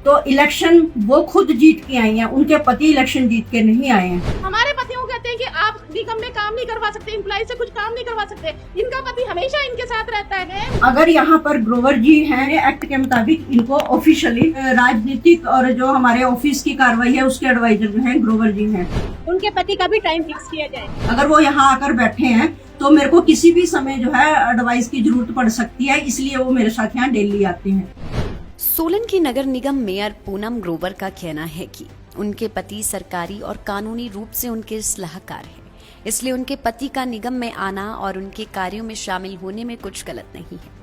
तो इलेक्शन वो खुद जीत के आई हैं, उनके पति इलेक्शन जीत के नहीं आए हैं। हमारे पतियों कहते हैं कि आप निगम में काम नहीं करवा सकते, एम्प्लॉय से कुछ काम नहीं करवा सकते। इनका पति हमेशा इनके साथ रहता है। अगर यहाँ पर ग्रोवर जी हैं, एक्ट के मुताबिक इनको ऑफिशियली राजनीतिक और जो हमारे ऑफिस की कार्रवाई है उसके एडवाइजर जो हैं ग्रोवर जी हैं, उनके पति का भी टाइम फिक्स किया जाए। अगर वो यहाँ आकर बैठे हैं तो मेरे को किसी भी समय जो है एडवाइस की जरूरत पड़ सकती है, इसलिए वो मेरे साथ यहाँ डेली आते हैं। सोलन की नगर निगम मेयर पूनम ग्रोवर का कहना है कि उनके पति सरकारी और कानूनी रूप से उनके सलाहकार हैं, इसलिए उनके पति का निगम में आना और उनके कार्यों में शामिल होने में कुछ गलत नहीं है।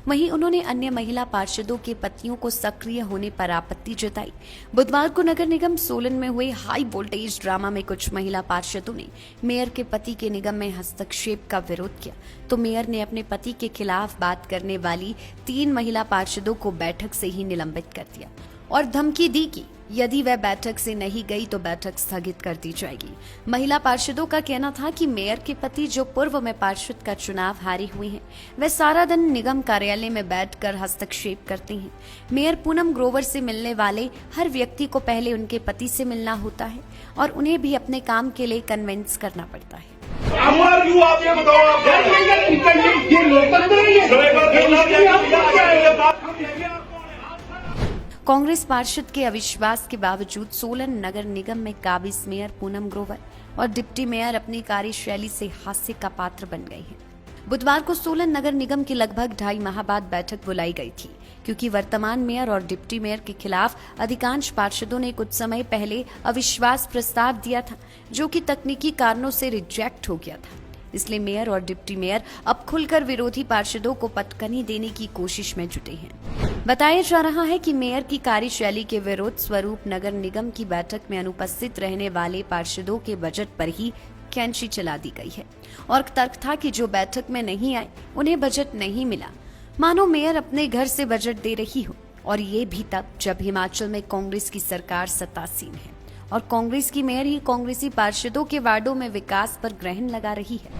वहीं उन्होंने अन्य महिला पार्षदों के पतियों को सक्रिय होने पर आपत्ति जताई। बुधवार को नगर निगम सोलन में हुए हाई वोल्टेज ड्रामा में कुछ महिला पार्षदों ने मेयर के पति के निगम में हस्तक्षेप का विरोध किया, तो मेयर ने अपने पति के खिलाफ बात करने वाली 3 महिला पार्षदों को बैठक से ही निलंबित कर दिया और धमकी दी कि यदि वह बैठक से नहीं गई तो बैठक स्थगित कर दी जाएगी। महिला पार्षदों का कहना था कि मेयर के पति जो पूर्व में पार्षद का चुनाव हारे हुए हैं, वे सारा दिन निगम कार्यालय में बैठकर हस्तक्षेप करते हैं। मेयर पूनम ग्रोवर से मिलने वाले हर व्यक्ति को पहले उनके पति से मिलना होता है और उन्हें भी अपने काम के लिए कन्विंस करना पड़ता है। आप ये बताओ, ये लोकतंत्र है। कांग्रेस पार्षद के अविश्वास के बावजूद सोलन नगर निगम में काबिज मेयर पूनम ग्रोवर और डिप्टी मेयर अपनी कार्यशैली से हास्य का पात्र बन गए हैं। बुधवार को सोलन नगर निगम की लगभग 2.5 माह बाद बैठक बुलाई गई थी, क्योंकि वर्तमान मेयर और डिप्टी मेयर के खिलाफ अधिकांश पार्षदों ने कुछ समय पहले अविश्वास प्रस्ताव दिया था, जो कि तकनीकी कारणों से रिजेक्ट हो गया था। इसलिए मेयर और डिप्टी मेयर अब खुलकर विरोधी पार्षदों को पटकनी देने की कोशिश में जुटे हैं। बताया जा रहा है कि मेयर की कार्यशैली के विरोध स्वरूप नगर निगम की बैठक में अनुपस्थित रहने वाले पार्षदों के बजट पर ही कैंची चला दी गई है और तर्क था कि जो बैठक में नहीं आए उन्हें बजट नहीं मिला, मानो मेयर अपने घर से बजट दे रही हो, और ये भी तब जब हिमाचल में कांग्रेस की सरकार सत्तासीन है और कांग्रेस की मेयर ही कांग्रेसी पार्षदों के वार्डों में विकास पर ग्रहण लगा रही है।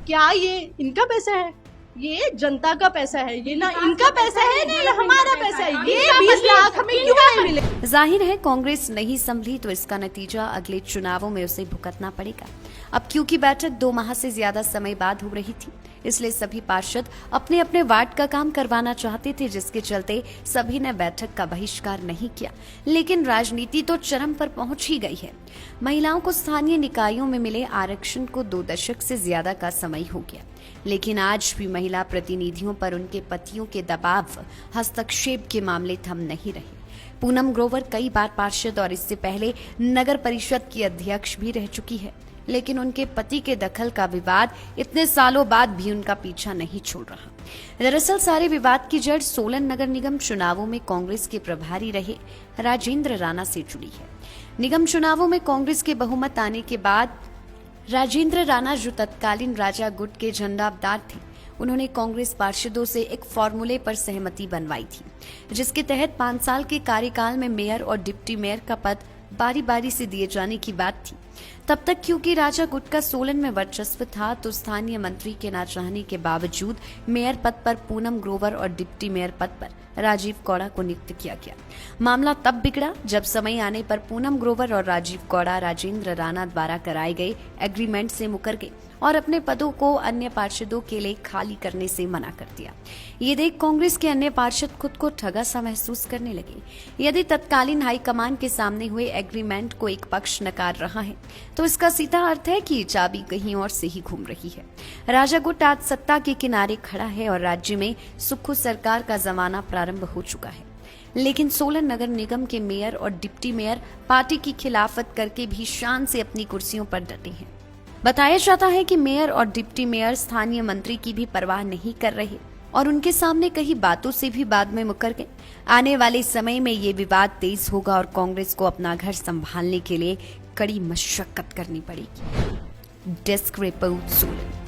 क्या ये इनका पैसा है? ये जनता का पैसा है, ये ना इनका पैसा है ना हमारा पैसा है। ये 20 लाख हमें क्यों नहीं मिले? जाहिर है कांग्रेस नहीं संभली तो इसका नतीजा अगले चुनावों में उसे भुगतना पड़ेगा। अब क्योंकि बैठक 2 माह से ज्यादा समय बाद हो रही थी, इसलिए सभी पार्षद अपने अपने वार्ड का काम करवाना चाहते थे, जिसके चलते सभी ने बैठक का बहिष्कार नहीं किया। लेकिन राजनीति तो चरम पर पहुंच ही गई है। महिलाओं को स्थानीय निकायों में मिले आरक्षण को 2 दशक से ज्यादा का समय हो गया, लेकिन आज भी महिला प्रतिनिधियों पर उनके पतियों के दबाव, हस्तक्षेप के मामले थम नहीं रहे। पूनम ग्रोवर कई बार पार्षद और इससे पहले नगर परिषद की अध्यक्ष भी रह चुकी है, लेकिन उनके पति के दखल का विवाद इतने सालों बाद भी उनका पीछा नहीं छोड़ रहा। दरअसल सारे विवाद की जड़ सोलन नगर निगम चुनावों में कांग्रेस के प्रभारी रहे राजेंद्र राणा से जुड़ी है। निगम चुनावों में कांग्रेस के बहुमत आने के बाद राजेंद्र राणा, जो तत्कालीन राजा गुट के झंडाबदार थे, उन्होंने कांग्रेस पार्षदों से एक फॉर्मूले पर सहमति बनवाई थी, जिसके तहत 5 साल के कार्यकाल में मेयर और डिप्टी मेयर का पद बारी बारी से दिए जाने की बात थी। तब तक क्योंकि राजा गुट का सोलन में वर्चस्व था, तो स्थानीय मंत्री के न चाहने के बावजूद मेयर पद पर पूनम ग्रोवर और डिप्टी मेयर पद पर राजीव कौड़ा को नियुक्त किया गया। मामला तब बिगड़ा जब समय आने पर पूनम ग्रोवर और राजीव कौड़ा राजेंद्र राणा द्वारा कराए गए एग्रीमेंट से मुकर गए और अपने पदों को अन्य पार्षदों के लिए खाली करने से मना कर दिया। ये देख कांग्रेस के अन्य पार्षद खुद को ठगा सा महसूस करने लगे। यदि तत्कालीन हाईकमान के सामने हुए एग्रीमेंट को एक पक्ष नकार रहा है, तो इसका सीधा अर्थ है कि चाबी कहीं और से ही घूम रही है। राजा गुट आज सत्ता के किनारे खड़ा है और राज्य में सुक्खू सरकार का जमाना प्रारंभ हो चुका है, लेकिन सोलन नगर निगम के मेयर और डिप्टी मेयर पार्टी की खिलाफत करके भी शान से अपनी कुर्सियों पर डटे हैं। बताया जाता है कि मेयर और डिप्टी मेयर स्थानीय मंत्री की भी परवाह नहीं कर रहे और उनके सामने कई बातों से भी बाद में मुकर गए। आने वाले समय में ये विवाद तेज होगा और कांग्रेस को अपना घर संभालने के लिए कड़ी मशक्कत करनी पड़ेगी। Desk report Solan.